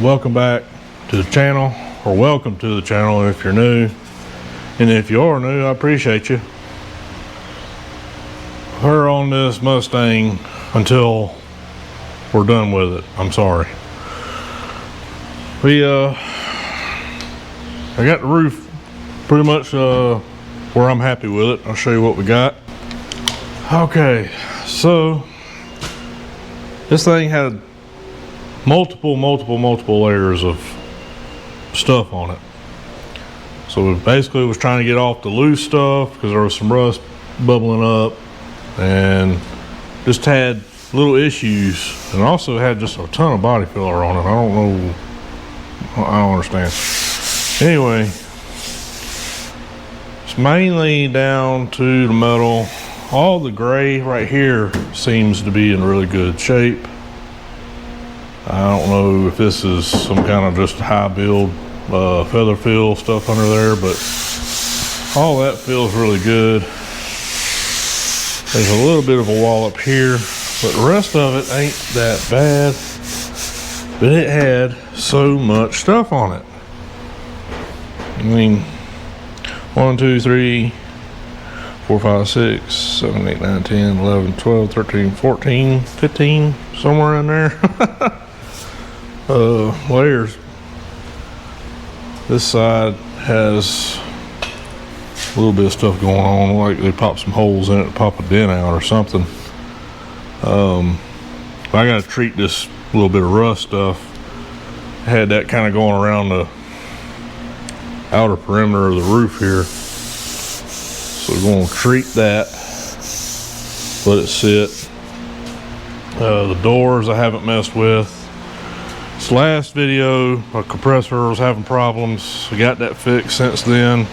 welcome back to the channel, or welcome to the channel if you're new, and if you are new, I appreciate you. We're on this Mustang until we're done with it. I'm sorry. I got the roof pretty much where I'm happy with it. I'll show you what we got. Okay, so this thing had multiple layers of stuff on it. So we basically was trying to get off the loose stuff because there was some rust bubbling up, and just had little issues, and also had just a ton of body filler on it. I don't understand. Anyway, it's mainly down to the metal. All the gray right here seems to be in really good shape. I don't know if this is some kind of just high build feather fill stuff under there, but all that feels really good. There's a little bit of a wall up here, but the rest of it ain't that bad. But it had so much stuff on it. I mean, 1, 2, 3, 4, 5, 6, 7, 8, 9, 10, 11, 12, 13, 14, 15, somewhere in there. Layers. This side has a little bit of stuff going on, like they popped some holes in it to pop a dent out or something. I gotta treat this little bit of rust stuff. I had that kind of going around the outer perimeter of the roof here. So we're going to treat that, let it sit. The doors I haven't messed with. This last video, my compressor was having problems. I got that fixed since then.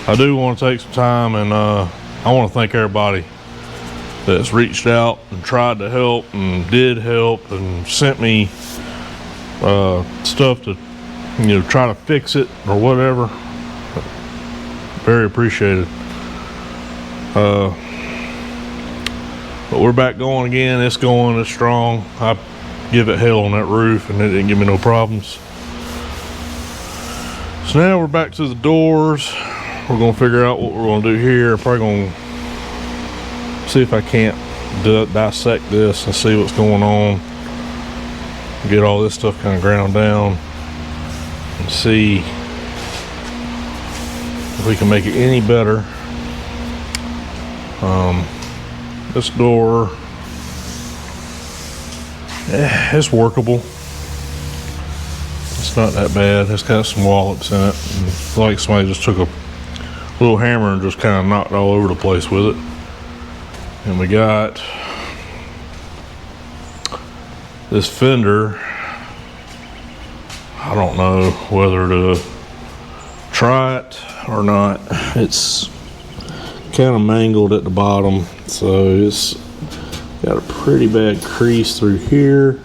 I do want to take some time, and I want to thank everybody that's reached out and tried to help and did help and sent me stuff to, try to fix it or whatever. Very appreciated. But we're back going again. It's going, it's strong. I give it hell on that roof and it didn't give me no problems. So now we're back to the doors. We're gonna figure out what we're gonna do here. Probably gonna see if I can't dissect this and see what's going on. Get all this stuff kind of ground down and see if we can make it any better. This door, it's workable. It's not that bad. It's got some wallops in it. It's like somebody just took a little hammer and just kind of knocked all over the place with it. And we got this fender. I don't know whether to try it or not. It's kind of mangled at the bottom, so it's got a pretty bad crease through here.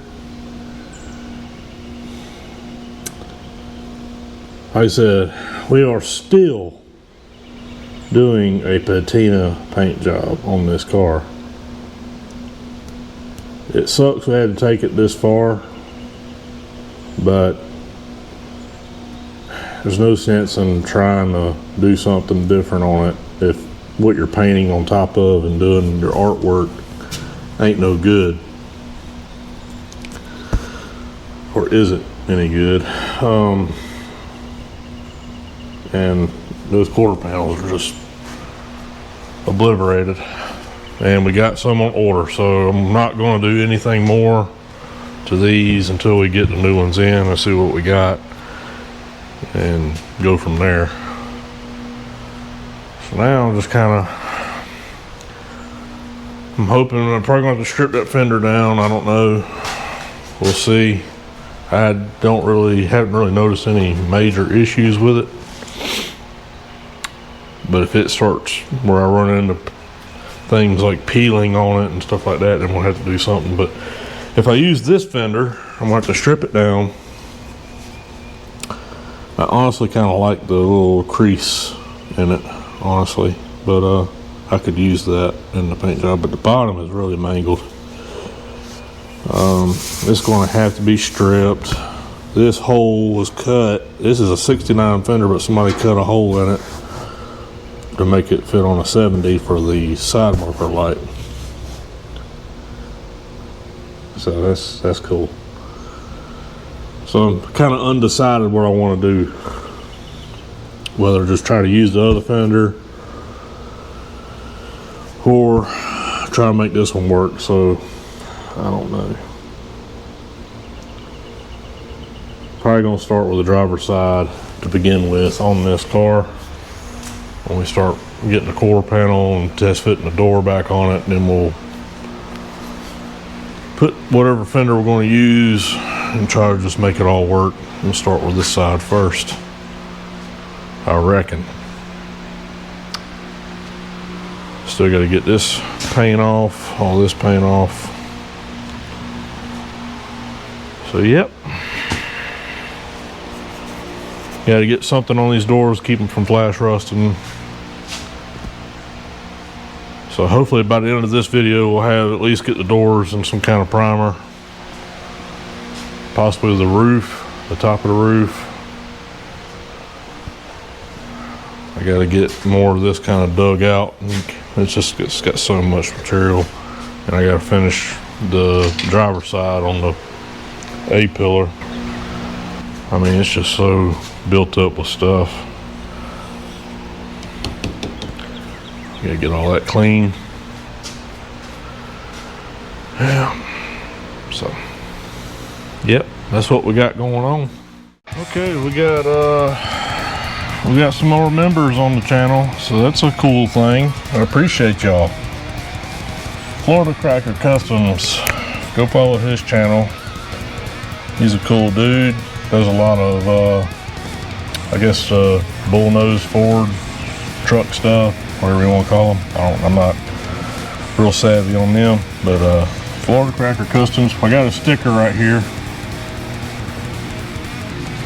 Like I said, we are still doing a patina paint job on this car. It sucks we had to take it this far, but there's no sense in trying to do something different on it if what you're painting on top of and doing your artwork ain't no good, or isn't any good. And those quarter panels are just obliterated, and we got some on order, so I'm not going to do anything more to these until we get the new ones in and see what we got and go from there. So now I'm just kind of, I'm hoping I'm probably going to have to strip that fender down. I don't know, we'll see. I haven't really noticed any major issues with it, but if it starts where I run into things like peeling on it and stuff like that, then we'll have to do something. But if I use this fender, I'm going to have to strip it down. I honestly kind of like the little crease in it, honestly, but I could use that in the paint job, but the bottom is really mangled. It's going to have to be stripped. this hole was cut. This is a 69 fender, but somebody cut a hole in it to make it fit on a 70 for the side marker light. So that's cool. So I'm kind of undecided what I want to do, whether just try to use the other fender or try to make this one work. So I don't know. Probably gonna start with the driver's side to begin with on this car. When we start getting the quarter panel and test fitting the door back on it, then we'll put whatever fender we're going to use and try to just make it all work. We'll start with this side first, I reckon. Still got to get this paint off, all this paint off. So yep, got to get something on these doors, keep them from flash rusting. So hopefully by the end of this video, we'll have at least get the doors and some kind of primer. Possibly the roof, the top of the roof. I gotta get more of this kind of dug out. It's got so much material. And I gotta finish the driver's side on the A-pillar. I mean, it's just so built up with stuff. Gotta get all that clean. Yeah. So, yep, that's what we got going on. Okay, we got some more members on the channel, so that's a cool thing. I appreciate y'all. Florida Cracker Customs, go follow his channel. He's a cool dude. Does a lot of I guess bullnose Ford truck stuff, whatever you want to call them. I'm not real savvy on them, but Florida Cracker Customs. I got a sticker right here.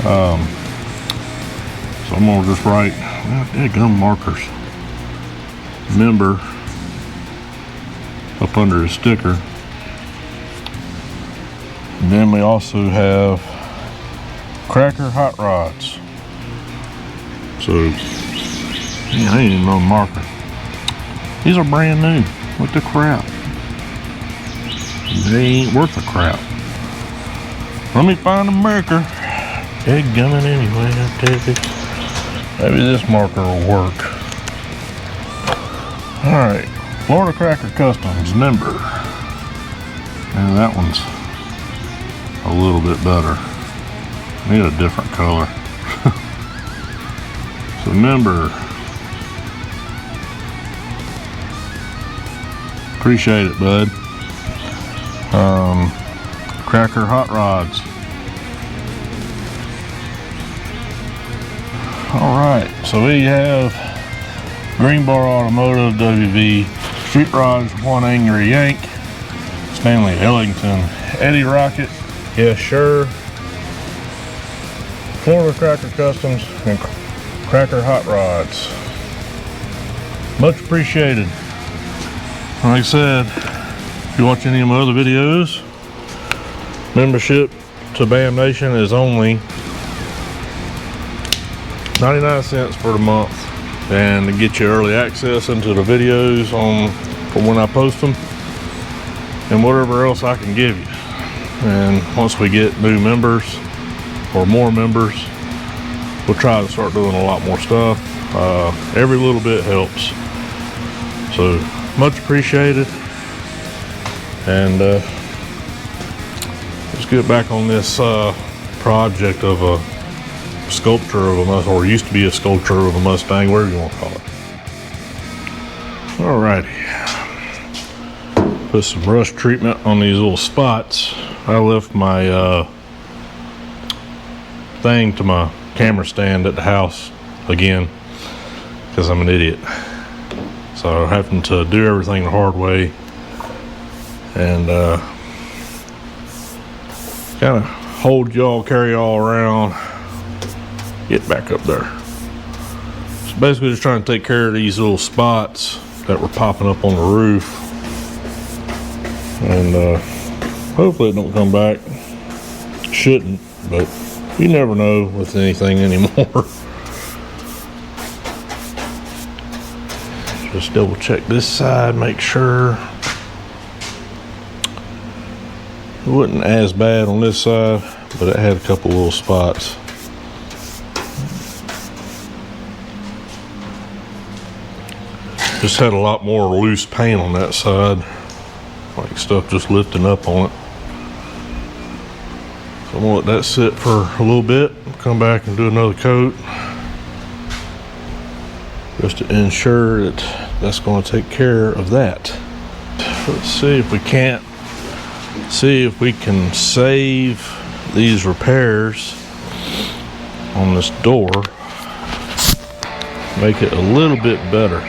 So I'm gonna just write, gum markers, member up under his sticker. And then we also have Cracker Hot Rods. So, yeah, I ain't even know the marker. These are brand new. What the crap? They ain't worth a crap. Let me find a marker. Head gumming anyway, I take it. Maybe this marker will work. Alright, Florida Cracker Customs member. And that one's a little bit better. Need a different color. So member. Appreciate it, bud. Cracker Hot Rods. Alright, so we have Green Bar Automotive WV, Street Rods, One Angry Yank, Stanley Ellington, Eddie Rocket, Yes Sure, Florida Cracker Customs, and Cracker Hot Rods. Much appreciated. Like I said, if you watch any of my other videos, membership to BAM Nation is only 99 cents for the month, and to get you early access into the videos for when I post them, and whatever else I can give you. And once we get new members or more members, we'll try to start doing a lot more stuff. Every little bit helps. So much appreciated. And let's get back on this project of a sculpture of a Mustang, or used to be a sculpture of a Mustang, whatever you want to call it. Alrighty. Put some rust treatment on these little spots. I left my thing to my camera stand at the house again because I'm an idiot. So I'm having to do everything the hard way and kind of hold y'all, carry y'all around, get back up there. So basically just trying to take care of these little spots that were popping up on the roof, and hopefully it don't come back. Shouldn't, but You never know with anything anymore. Just double check this side, make sure it wasn't as bad on this side, but it had a couple little spots. Just had a lot more loose paint on that side, like stuff just lifting up on it. So I'm gonna let that sit for a little bit, come back and do another coat, just to ensure that that's going to take care of that. Let's see if we can save these repairs on this door, make it a little bit better.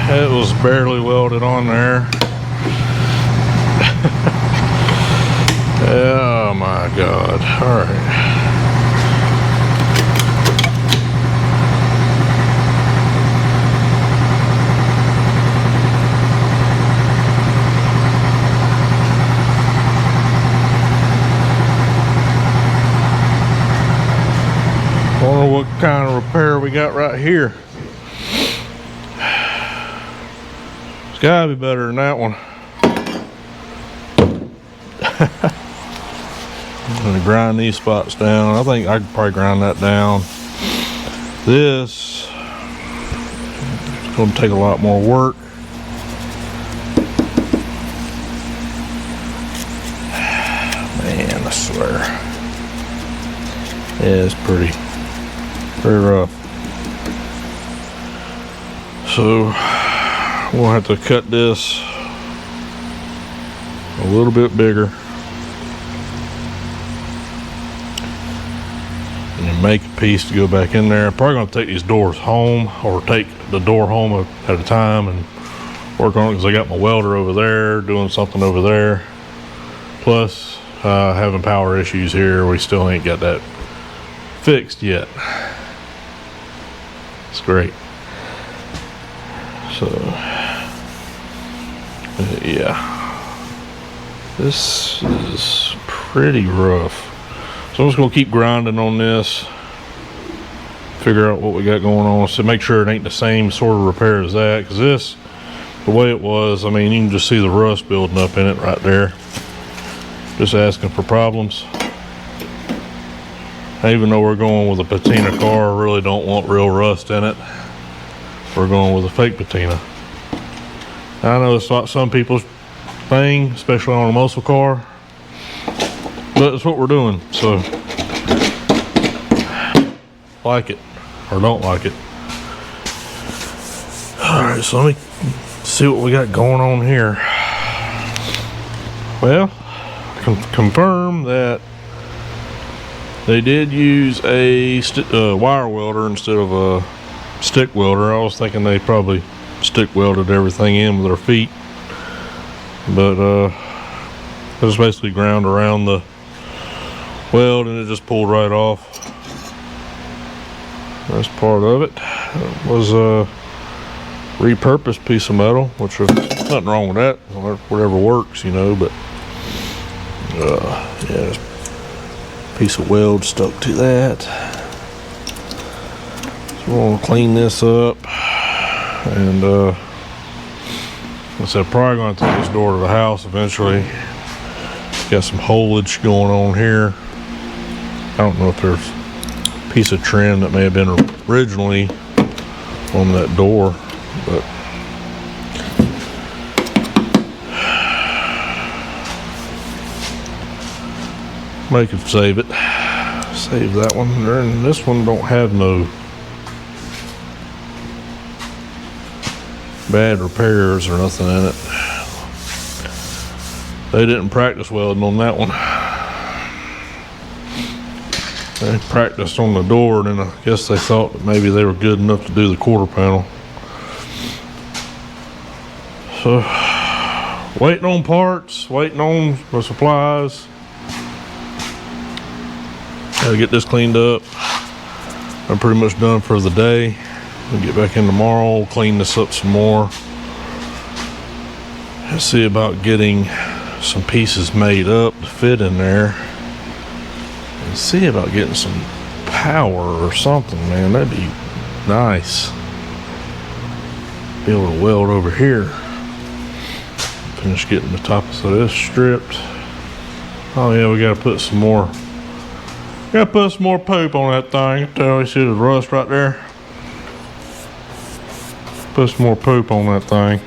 It was barely welded on there. Oh my God. All right. Wonder what kind of repair we got right here. It's gotta be better than that one. I'm gonna grind these spots down. I think I could probably grind that down. This is gonna take a lot more work. Man, I swear. Yeah, it's pretty rough. So we'll have to cut this a little bit bigger and then make a piece to go back in there. I'm probably going to take these doors home, or take the door home at a time and work on it, because I got my welder over there doing something over there, plus having power issues here. We still ain't got that fixed yet. It's great. So yeah, this is pretty rough. So I'm just gonna keep grinding on this, figure out what we got going on, so make sure it ain't the same sort of repair as that, because this, the way it was, I mean, you can just see the rust building up in it right there. Just asking for problems. Even though we're going with a patina car, I really don't want real rust in it. We're going with a fake patina. I know it's not some people's thing, especially on a muscle car, but it's what we're doing. So, like it or don't like it. All right, so let me see what we got going on here. Well, confirm that they did use a wire welder instead of a stick welder. I was thinking they probably stick welded everything in with their feet, but it was basically ground around the weld and it just pulled right off. That's part of it. It was a repurposed piece of metal, which is nothing wrong with that. Whatever works, you know. But yeah, this piece of weld stuck to that. So we're gonna clean this up, and I said probably gonna take this door to the house eventually. Got some holage going on here. I don't know if there's a piece of trim that may have been originally on that door, but I could save it. Save that one. And this one don't have no bad repairs or nothing in it. They didn't practice welding on that one. They practiced on the door, and then I guess they thought that maybe they were good enough to do the quarter panel. So, waiting on parts, waiting on the supplies. Gotta get this cleaned up. I'm pretty much done for the day. We'll get back in tomorrow, clean this up some more. Let's see about getting some pieces made up to fit in there. And see about getting some power or something, man. That'd be nice. Be able to weld over here. Finish getting the top of this stripped. Oh yeah, we gotta put some more. Gotta put some more poop on that thing. Tell you, see the rust right there? Put some more poop on that thing.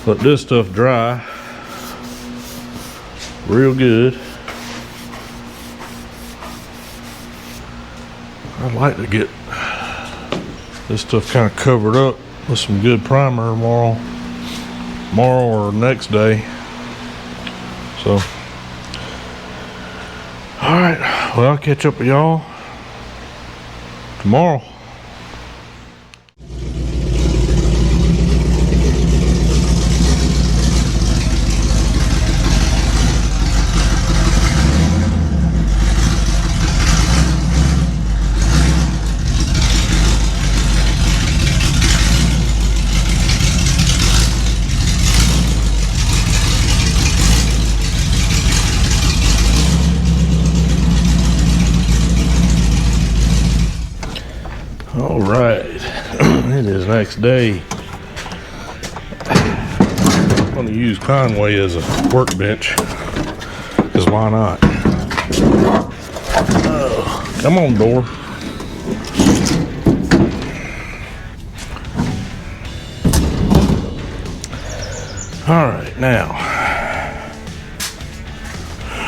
Let this stuff dry real good. I'd like to get this stuff kind of covered up with some good primer tomorrow or next day. So, all right, well, I'll catch up with y'all tomorrow. All right, it is next day. I'm going to use Conway as a workbench, because why not? Oh, come on, door. All right, now.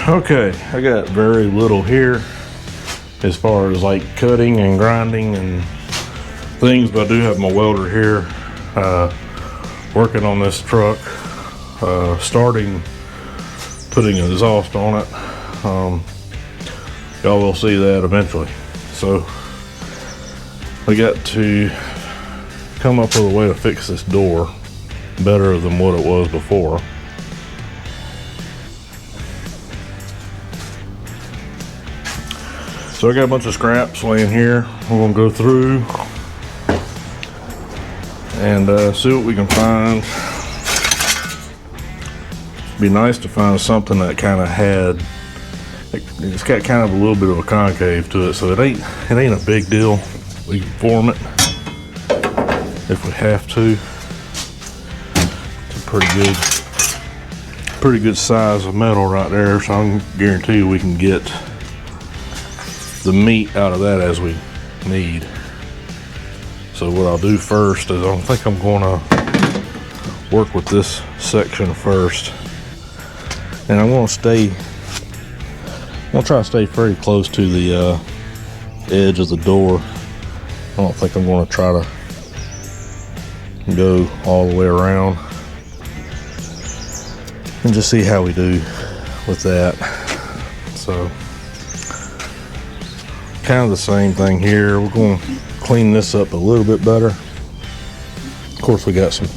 Okay, I got very little here as far as like cutting and grinding and things, but I do have my welder here working on this truck, starting putting an exhaust on it. Y'all will see that eventually. So we got to come up with a way to fix this door better than what it was before. So I got a bunch of scraps laying here. We're gonna go through and see what we can find. Be nice to find something that kind of had, it's got kind of a little bit of a concave to it, so it ain't a big deal. We can form it if we have to. It's a pretty good size of metal right there, so I can guarantee you we can get the meat out of that as we need. So what I'll do first is I think I'm gonna work with this section first, and I'm gonna try to stay pretty close to the edge of the door I don't think I'm going to try to go all the way around, and just see how we do with that. So kind of the same thing here. We're going to clean this up a little bit better. Of course, we got some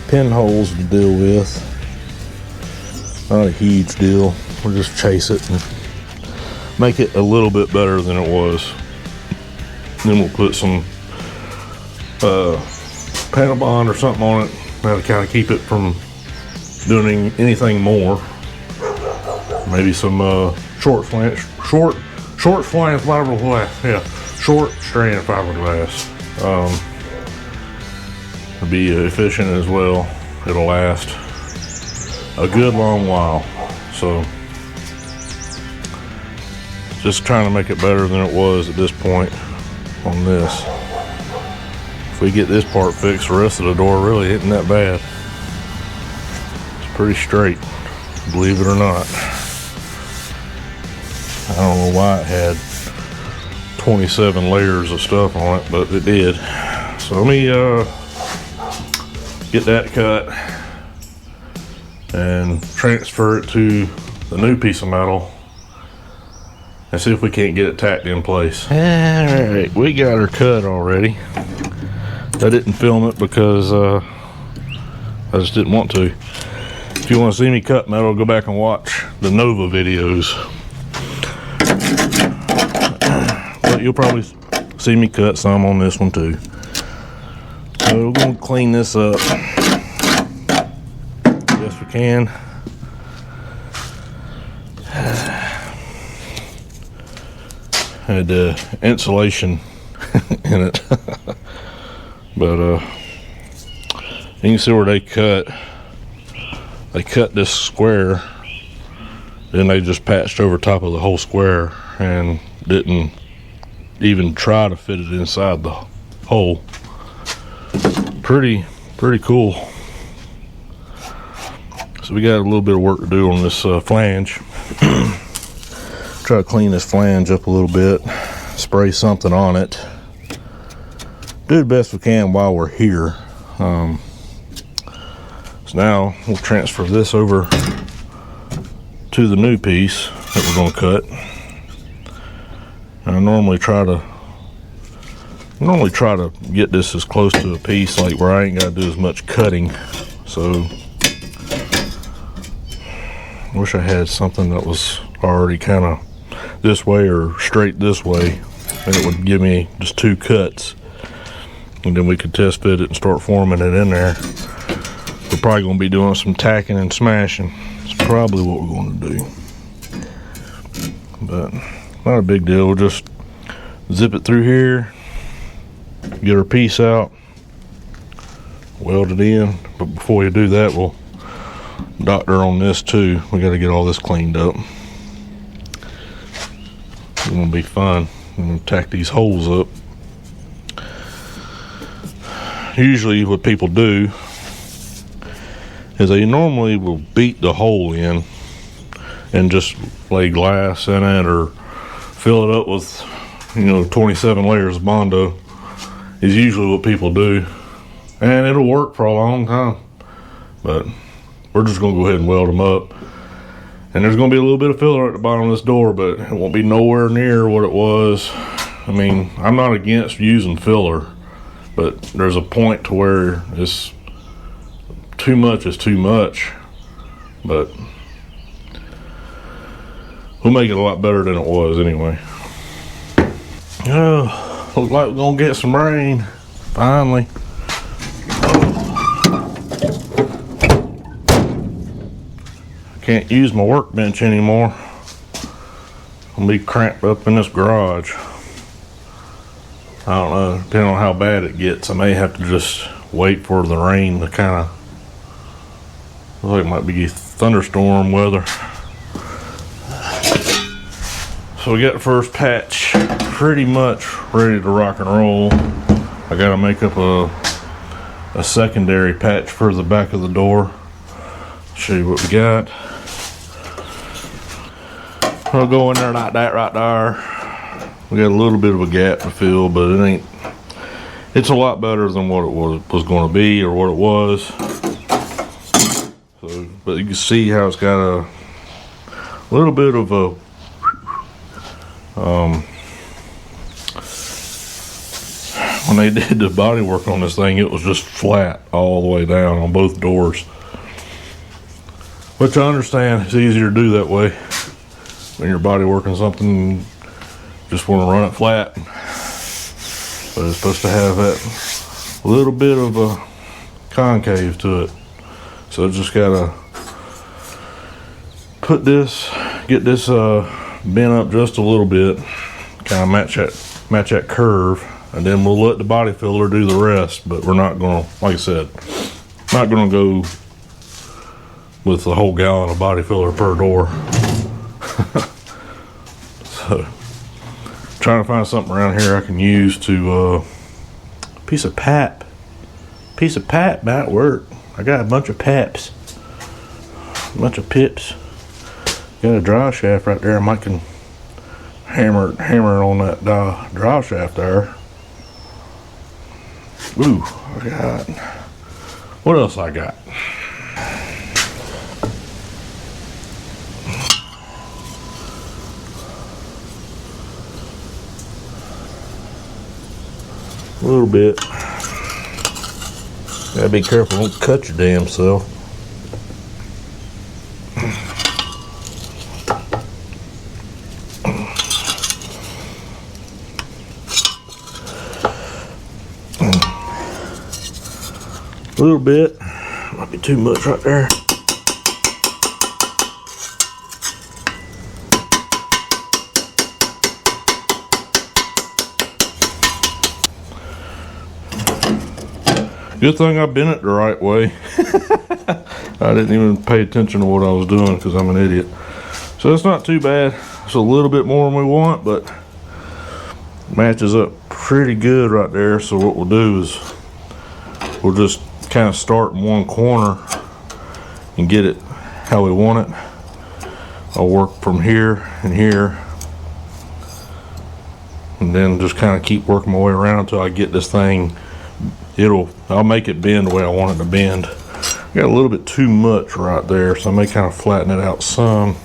pinholes to deal with. Not a huge deal. We'll just chase it and make it a little bit better than it was. Then we'll put some panel bond or something on it. That'll kind of keep it from doing anything more. Maybe some short strand fiberglass. Yeah, short strand fiberglass. It'll be efficient as well. It'll last a good long while. So just trying to make it better than it was at this point on this. If we get this part fixed, the rest of the door really isn't that bad. It's pretty straight, believe it or not. I don't know why it had 27 layers of stuff on it, but it did. So let me get that cut and transfer it to the new piece of metal and see if we can't get it tacked in place. Alright, we got her cut already. I didn't film it because I just didn't want to. If you want to see me cut metal, go back and watch the Nova videos. But you'll probably see me cut some on this one too. So we're going to clean this up best we can. Had insulation in it. But you can see where they cut this square, then they just patched over top of the whole square and didn't even try to fit it inside the hole. Pretty cool. So we got a little bit of work to do on this flange. Try to clean this flange up a little bit, spray something on it, do the best we can while we're here. So now we'll transfer this over to the new piece that we're going to cut. And I normally try to get this as close to a piece like where I ain't got to do as much cutting. So wish I had something that was already kind of this way or straight this way, and it would give me just 2 cuts, and then we could test fit it and start forming it in there. We're probably going to be doing some tacking and smashing. It's probably what we're going to do, but not a big deal. We'll just zip it through here, get our piece out, weld it in. But before we do that, we'll doctor on this too. We got to get all this cleaned up. It's going to be fun. I'm going to tack these holes up. Usually what people do is they normally will beat the hole in and just lay glass in it or fill it up with 27 layers of Bondo is usually what people do, and it'll work for a long time. But we're just going to go ahead and weld them up. And there's going to be a little bit of filler at the bottom of this door, but it won't be nowhere near what it was. I mean, I'm not against using filler, but there's a point to where it's too much is too much. But we'll make it a lot better than it was anyway. Oh, looks like we're going to get some rain, finally. Can't use my workbench anymore. I'll be cramped up in this garage. I don't know, depending on how bad it gets, I may have to just wait for the rain to kind of, looks like it might be thunderstorm weather. So we got the first patch pretty much ready to rock and roll. I gotta make up a secondary patch for the back of the door. Show you what we got. I'll go in there like that right there. We got a little bit of a gap to fill, but it ain't it's a lot better than what it was going to be or what it was. So, but you can see how it's got a little bit of a when they did the body work on this thing, it was just flat all the way down on both doors, which I understand it's easier to do that way when you're body working something. You just want to run it flat, but it's supposed to have that little bit of a concave to it. So I just gotta put this, get this bent up just a little bit, kind of match that curve, and then we'll let the body filler do the rest. But we're not gonna, like I said, not gonna go with the whole gallon of body filler per door. So trying to find something around here I can use to piece of pap might work. I got a bunch of paps, a bunch of pips. Got a drive shaft right there. I might can hammer it on that drive shaft there. Ooh, I got, what else I got? A little bit. Gotta be careful, don't cut your damn self. A little bit, might be too much right there. Good thing I bent it the right way. I didn't even pay attention to what I was doing because I'm an idiot. So it's not too bad. It's a little bit more than we want, but matches up pretty good right there. So what we'll do is we'll just kind of start in one corner and get it how we want it. I'll work from here and here, and then just kind of keep working my way around until I get this thing. I'll make it bend the way I want it to bend. Got a little bit too much right there, so I may kind of flatten it out some,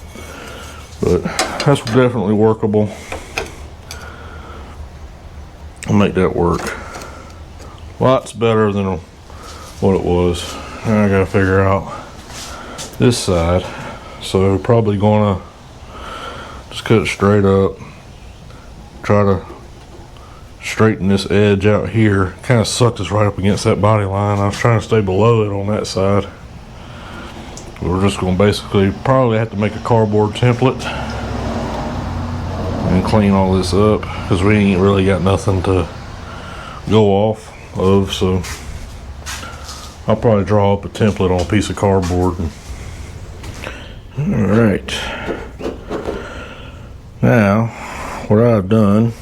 but that's definitely workable. I'll make that work. Lots better than what it was. Now I gotta figure out this side, so probably gonna just cut it straight up, try to straighten this edge out here. Kind of sucked us right up against that body line. I was trying to stay below it on that side. We're just going to basically probably have to make a cardboard template and clean all this up because we ain't really got nothing to go off of. So I'll probably draw up a template on a piece of cardboard. All right. Now what I've done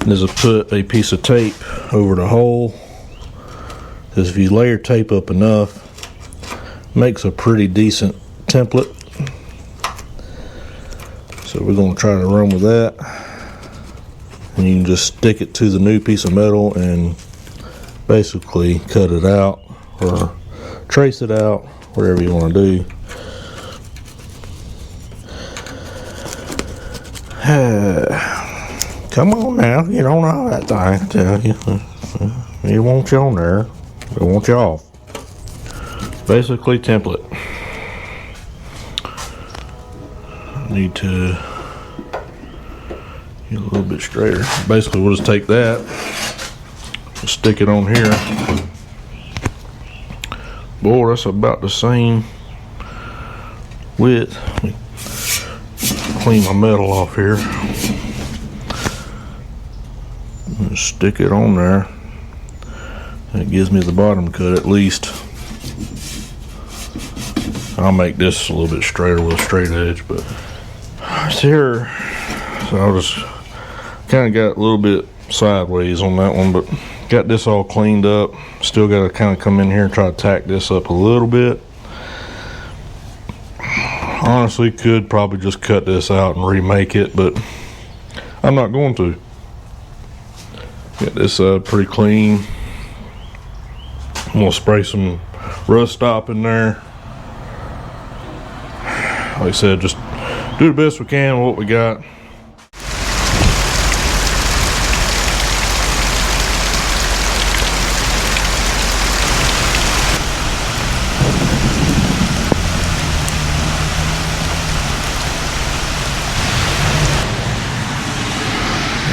is I put a piece of tape over the hole, because if you layer tape up enough, makes a pretty decent template. So we're going to try to run with that, and you can just stick it to the new piece of metal and basically cut it out or trace it out, whatever you want to do. Come on now, get on all that thing, I tell you. It wants you on there, it wants you off. Basically template. Need to get a little bit straighter. Basically we'll just take that, stick it on here. Boy, that's about the same width. Let me clean my metal off here. Stick it on there. That gives me the bottom cut at least. I'll make this a little bit straighter with a straight edge, but it's here. So I'll just kind of got a little bit sideways on that one, but got this all cleaned up. Still got to kind of come in here and try to tack this up a little bit. Honestly, could probably just cut this out and remake it, but I'm not going to. Got this side pretty clean. I'm gonna spray some rust stop in there. Like I said, just do the best we can with what we got.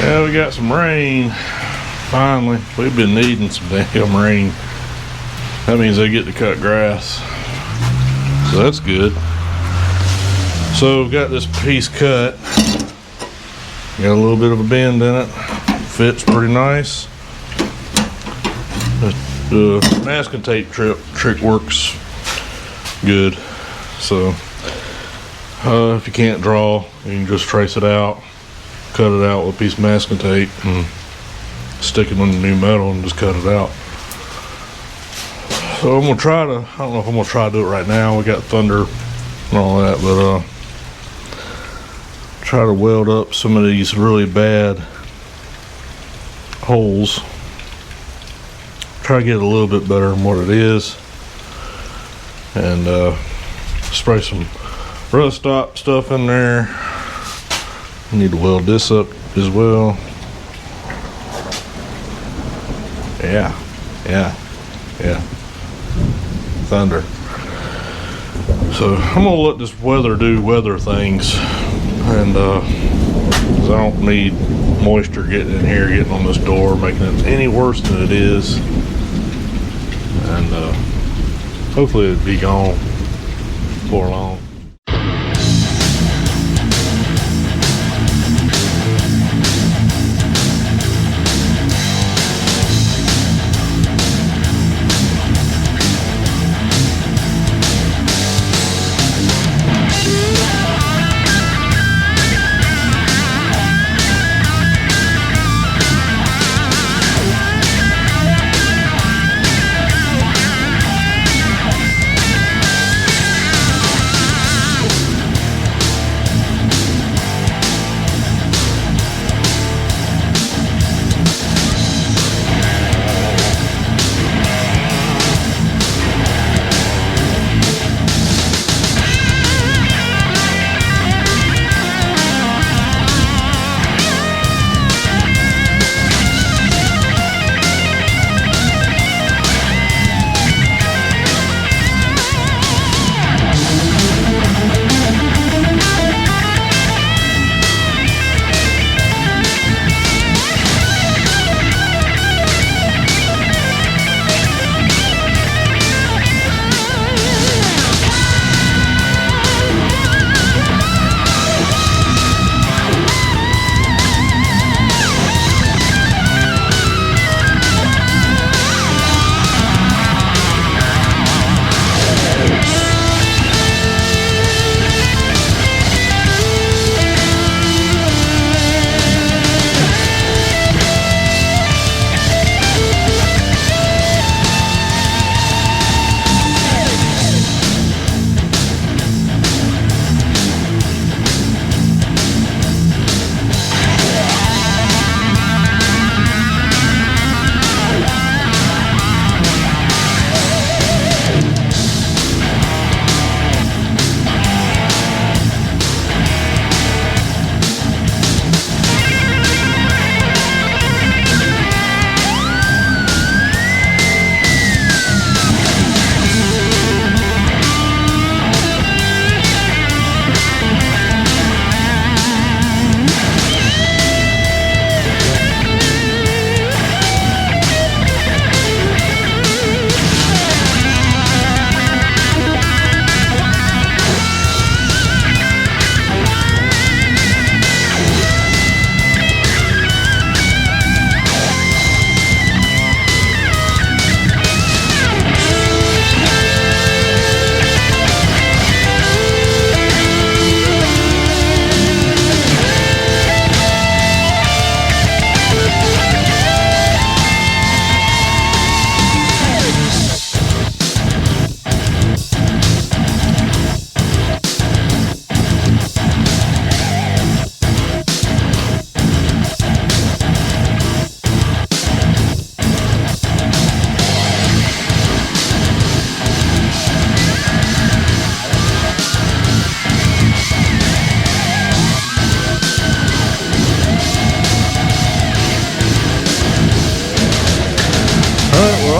Yeah, we got some rain. Finally, we've been needing some damn rain. That means they get to cut grass, so that's good. So we've got this piece cut. Got a little bit of a bend in it. Fits pretty nice. The masking tape trick works good. So if you can't draw, you can just trace it out, cut it out with a piece of masking tape, and stick it on the new metal and just cut it out. So I'm gonna try to, I don't know if I'm gonna try to do it right now. We got thunder and all that, but try to weld up some of these really bad holes. Try to get it a little bit better than what it is, and spray some rust stop stuff in there. I need to weld this up as well. Yeah. Thunder. So I'm gonna let this weather do weather things, and 'cause I don't need moisture getting in here, getting on this door, making it any worse than it is. And hopefully it'll be gone before long.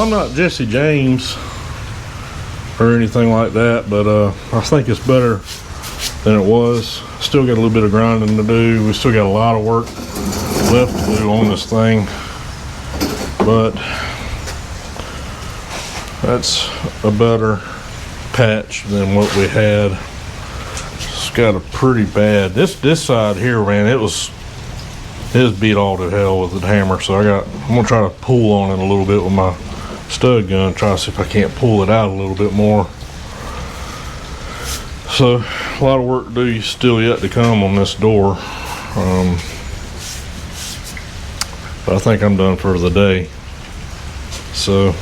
I'm not Jesse James or anything like that, but I think it's better than it was. Still got a little bit of grinding to do. We still got a lot of work left to do on this thing, but that's a better patch than what we had. It's got a pretty bad, this side here, man, it was beat all to hell with the hammer. So I'm gonna try to pull on it a little bit with my stud gun, try to see if I can't pull it out a little bit more. So a lot of work to do still yet to come on this door, but I think I'm done for the day. So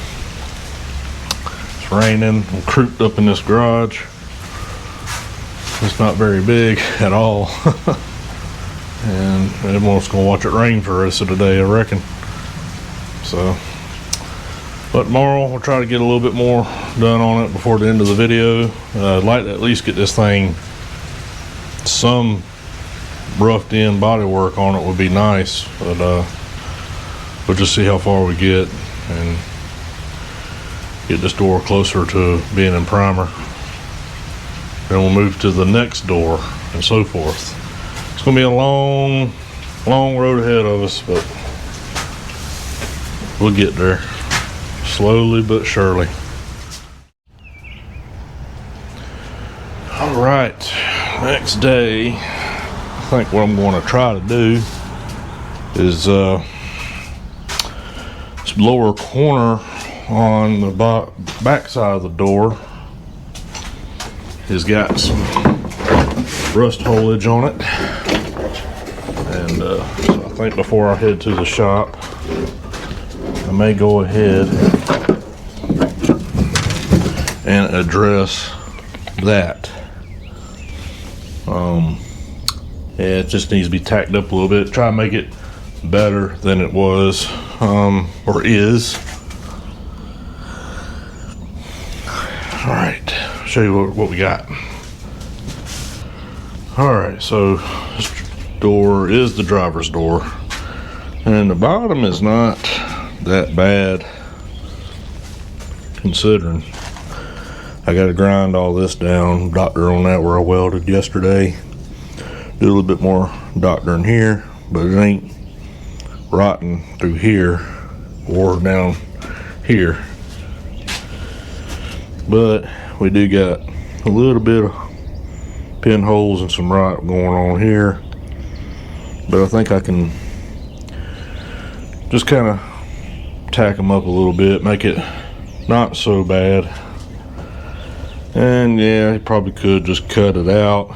it's raining. I'm cooped up in this garage. It's not very big at all. And everyone's gonna watch it rain for the rest of the day, I reckon. So, but tomorrow we'll try to get a little bit more done on it before the end of the video. I'd like to at least get this thing, some roughed in body work on it would be nice, but we'll just see how far we get and get this door closer to being in primer. Then we'll move to the next door and so forth. It's gonna be a long road ahead of us, but we'll get there slowly but surely. All right, next day, I think what I'm going to try to do is this lower corner on the back side of the door has got some rust holage on it, and so I think before I head to the shop I may go ahead and address that. Yeah, it just needs to be tacked up a little bit, try to make it better than it was or is. All right, show you what we got. All right, so this door is the driver's door, and the bottom is not that bad considering. I got to grind all this down, doctor on that where I welded yesterday, do a little bit more doctoring here, but it ain't rotten through here or down here. But we do got a little bit of pinholes and some rot going on here, but I think I can just kind of tack them up a little bit, make it not so bad. And yeah, you probably could just cut it out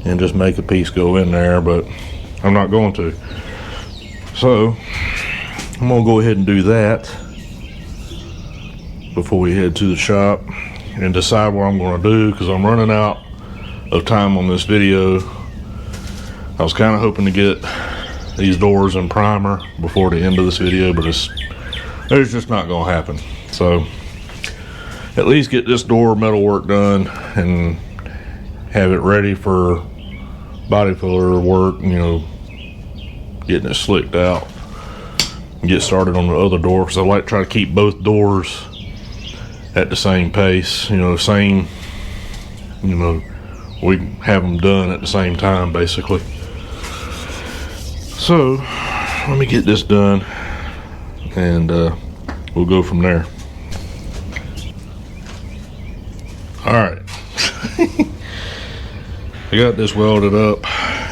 and just make a piece go in there, but I'm not going to. So I'm gonna go ahead and do that before we head to the shop and decide what I'm gonna do, because I'm running out of time on this video. I was kind of hoping to get these doors in primer before the end of this video, but it's just not gonna happen. So at least get this door metal work done and have it ready for body filler work, you know, getting it slicked out and get started on the other door, because I like to try to keep both doors at the same pace, you know, same, you know, we have them done at the same time basically. So let me get this done and we'll go from there. All right. I got this welded up.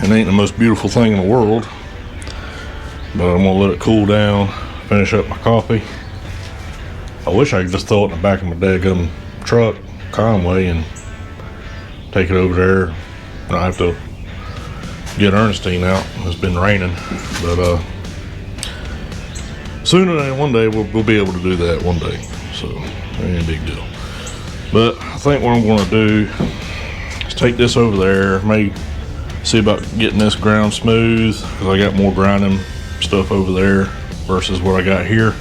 It ain't the most beautiful thing in the world, but I'm gonna let it cool down, finish up my coffee. I wish I could just throw it in the back of my daggum truck, Conway, and take it over there. I have to get Ernestine out. It's been raining, but sooner than one day we'll be able to do that one day. So ain't a big deal. But I think what I'm going to do is take this over there, may see about getting this ground smooth, because I got more grinding stuff over there versus what I got here.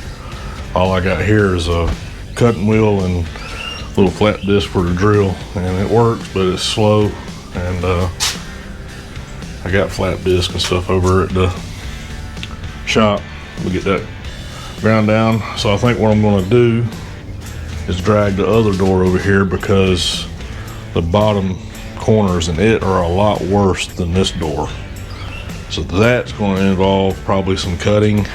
All I got here is a cutting wheel and a little flat disc for the drill, and it works, but it's slow. And I got flat disc and stuff over at the shop. We'll get that ground down. So I think what I'm going to do is drag the other door over here, because the bottom corners in it are a lot worse than this door. So that's going to involve probably some cutting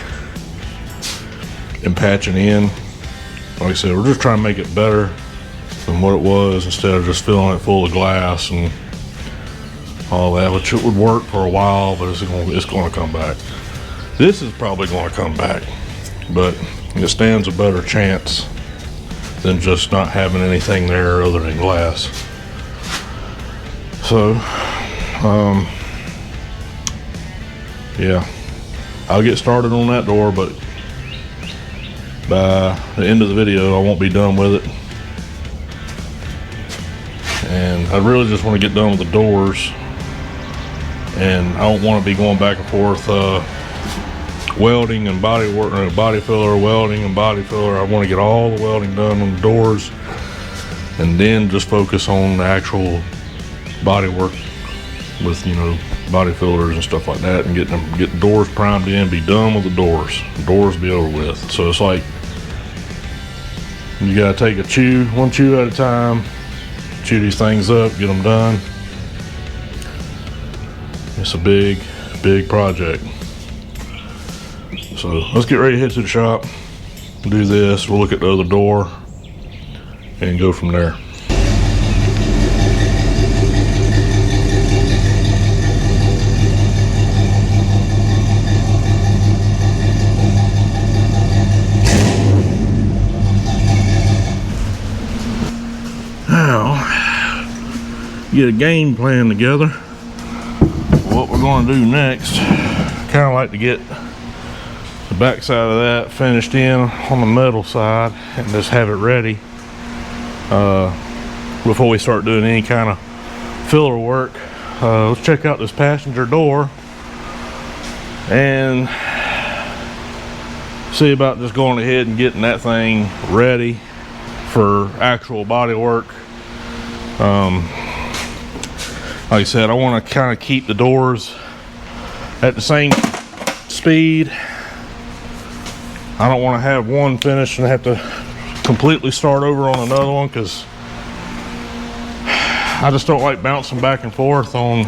and patching in. Like I said, we're just trying to make it better than what it was, instead of just filling it full of glass and all that, which it would work for a while, but it's going to come back. This is probably going to come back, but it stands a better chance than just not having anything there other than glass. So, yeah, I'll get started on that door, but by the end of the video, I won't be done with it. And I really just want to get done with the doors, and I don't want to be going back and forth welding and body work, or body filler, welding and body filler. I want to get all the welding done on the doors, and then just focus on the actual body work with, you know, body fillers and stuff like that, and get the doors primed in, be done with the doors. Doors be over with. So it's like you gotta take one chew at a time, chew these things up, get them done. It's a big project. So let's get ready to head to the shop, do this, we'll look at the other door and go from there. Now, get a game plan together. What we're going to do next, kind of like to get the back side of that finished in on the metal side and just have it ready before we start doing any kind of filler work. Let's check out this passenger door and see about just going ahead and getting that thing ready for actual body work. Like I said, I want to kind of keep the doors at the same speed. I don't want to have one finished and have to completely start over on another one, because I just don't like bouncing back and forth on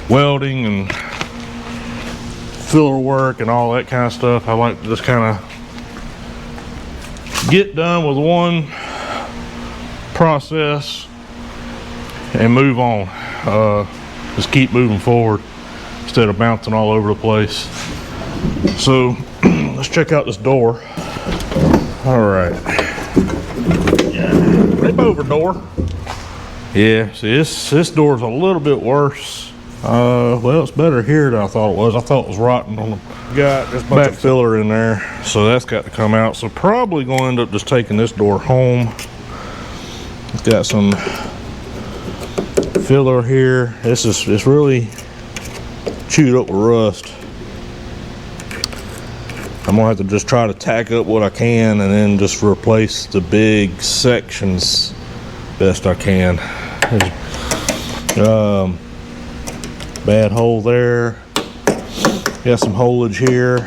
welding and filler work and all that kind of stuff. I like to just kind of get done with one process and move on. Just keep moving forward instead of bouncing all over the place. So let's check out this door. All right, flip over door. Yeah, see, this door's a little bit worse. Well, it's better here than I thought it was. I thought it was rotten on the back filler in there, so that's got to come out. So probably going to end up just taking this door home. It's got some filler here. It's really chewed up with rust. I'm gonna have to just try to tack up what I can and then just replace the big sections best I can. Bad hole there. Got some holage here.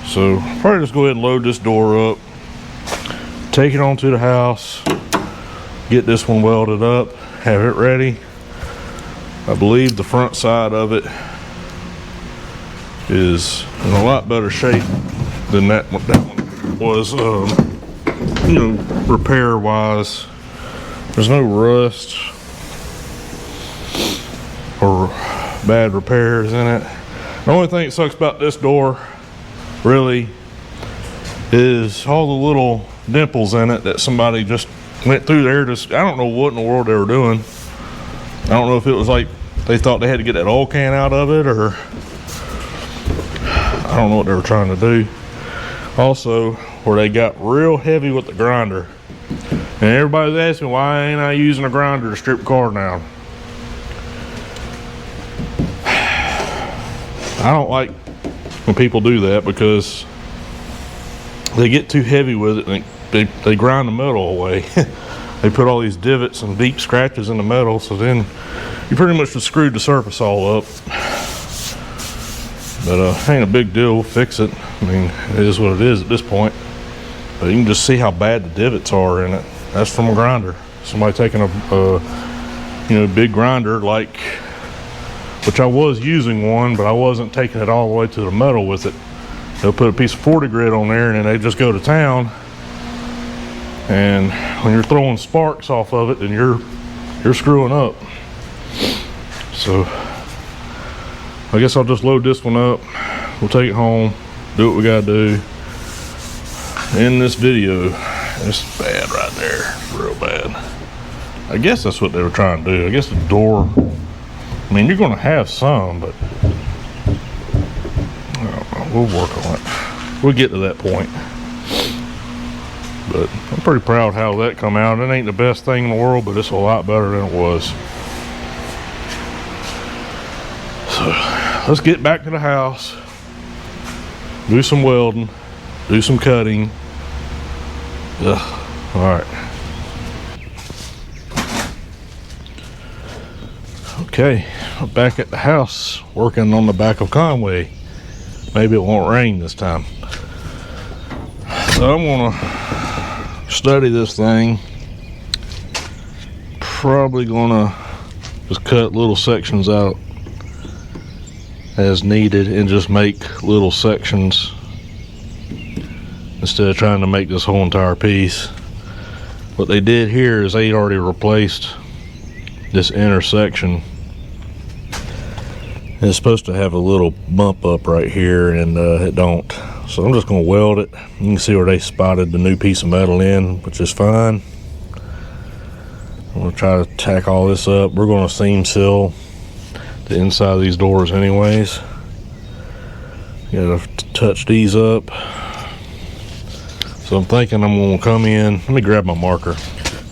So probably just go ahead and load this door up, take it onto the house, get this one welded up, have it ready. I believe the front side of it is in a lot better shape than that one was, you know, repair wise. There's no rust or bad repairs in it. The only thing that sucks about this door really is all the little dimples in it that somebody just went through there. I don't know what in the world they were doing. I don't know if it was like they thought they had to get that oil can out of it, or I don't know what they were trying to do. Also, where they got real heavy with the grinder, and everybody's asking, why ain't I using a grinder to strip car down? I don't like when people do that, because they get too heavy with it and they grind the metal away. They put all these divots and deep scratches in the metal, so then you pretty much just screwed the surface all up. But ain't a big deal, we'll fix it. I mean, it is what it is at this point. But you can just see how bad the divots are in it. That's from a grinder. Somebody taking a big grinder, like, which I was using one, but I wasn't taking it all the way to the metal with it. They'll put a piece of 40 grit on there and then they just go to town. And when you're throwing sparks off of it, then you're screwing up. So I guess I'll just load this one up. We'll take it home, do what we gotta do. In this video, it's bad right there, real bad. I guess that's what they were trying to do. I guess the door, I mean, you're gonna have some, but I don't know, we'll work on it. We'll get to that point. But I'm pretty proud how that come out. It ain't the best thing in the world, but it's a lot better than it was. So let's get back to the house, do some welding, do some cutting. Ugh. All right. Okay, I'm back at the house working on the back of Conway. Maybe it won't rain this time. So I'm gonna study this thing. Probably gonna just cut little sections out as needed and just make little sections instead of trying to make this whole entire piece. What they did here is they already replaced this intersection. It's supposed to have a little bump up right here, and it don't. So I'm just gonna weld it. You can see where they spotted the new piece of metal in, which is fine. I'm gonna try to tack all this up. We're gonna seam seal the inside of these doors anyways. Gotta touch these up. So I'm thinking I'm gonna come in. Let me grab my marker.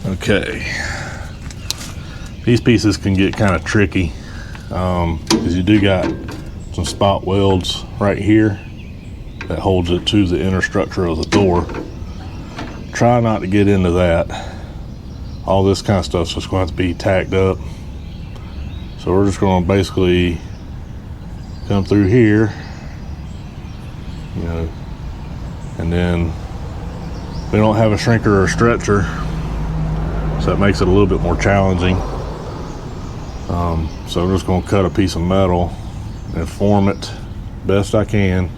Okay. These pieces can get kind of tricky because you do got some spot welds right here that holds it to the inner structure of the door. Try not to get into that. All this kind of stuff's just going to have to be tacked up. So we're just going to basically come through here, and then we don't have a shrinker or a stretcher, so that makes it a little bit more challenging. So I'm just going to cut a piece of metal and form it best I can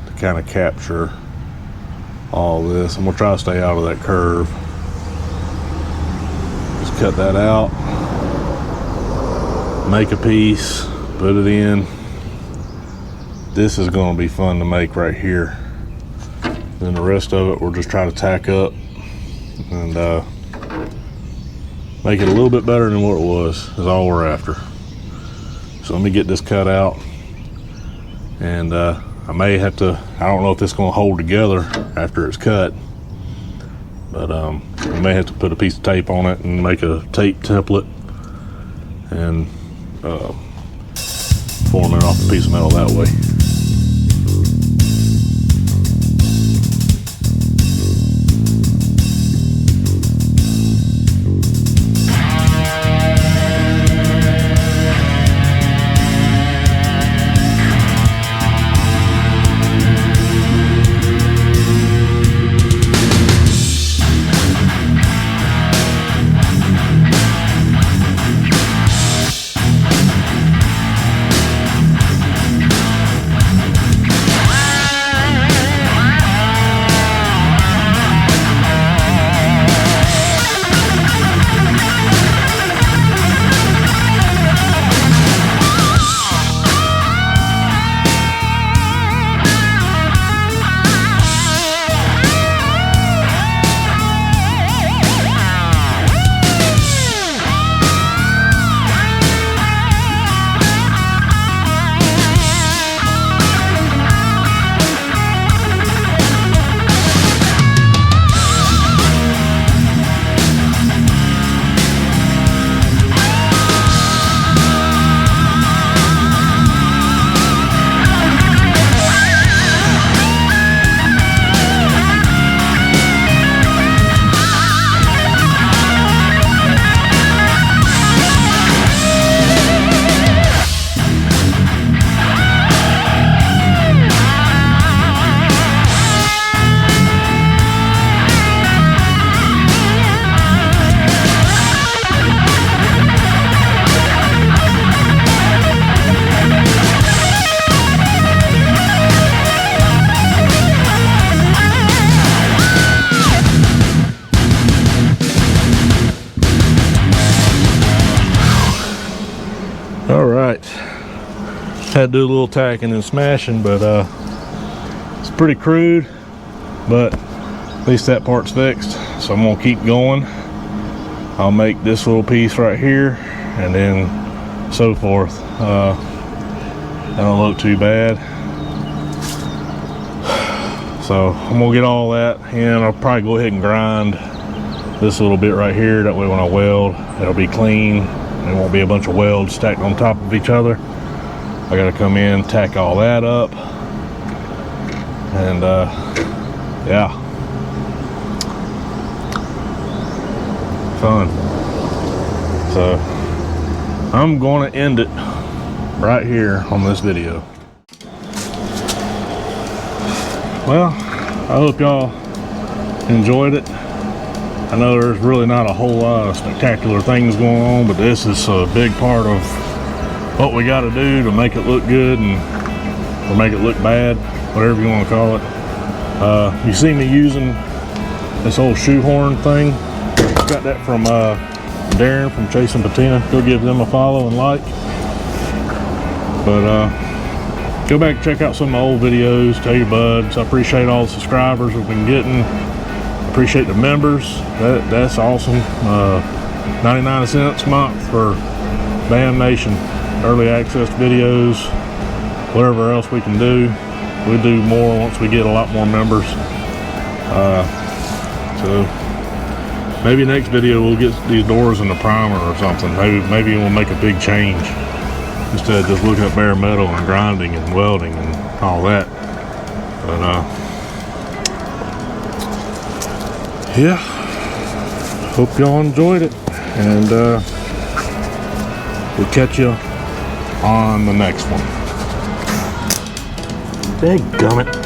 to kind of capture all this. And we'll try to stay out of that curve. Just cut that out, make a piece, put it in. This is going to be fun to make right here. Then the rest of it we'll just try to tack up and make it a little bit better than what it was, is all we're after. So let me get this cut out, and I may have to, I don't know if it's going to hold together after it's cut, but I may have to put a piece of tape on it and make a tape template and form it off a piece of metal that way. Had to do a little tacking and smashing, but it's pretty crude, but at least that part's fixed. So I'm gonna keep going. I'll make this little piece right here, and then so forth. That don't look too bad. So I'm gonna get all that, and I'll probably go ahead and grind this little bit right here. That way when I weld, it'll be clean. There won't be a bunch of welds stacked on top of each other. I gotta come in, tack all that up, and yeah, fun. So I'm gonna end it right here on this video. Well, I hope y'all enjoyed it. I know there's really not a whole lot of spectacular things going on, but this is a big part of what we got to do to make it look good, and or make it look bad, whatever you want to call it. You see me using this old shoehorn thing. Got that from Darren from Chasing Patina. Go give them a follow and like. But go back and check out some of my old videos. Tell your buds. I appreciate all the subscribers we've been getting. Appreciate the members. That's awesome. 99 cents a month for Bam Nation. Early access videos. Whatever else we can do. We'll do more once we get a lot more members. So maybe next video we'll get these doors in the primer or something. Maybe we'll make a big change instead of just looking at bare metal and grinding and welding and all that. But yeah, hope y'all enjoyed it, and we'll catch you on the next one. Dadgummit.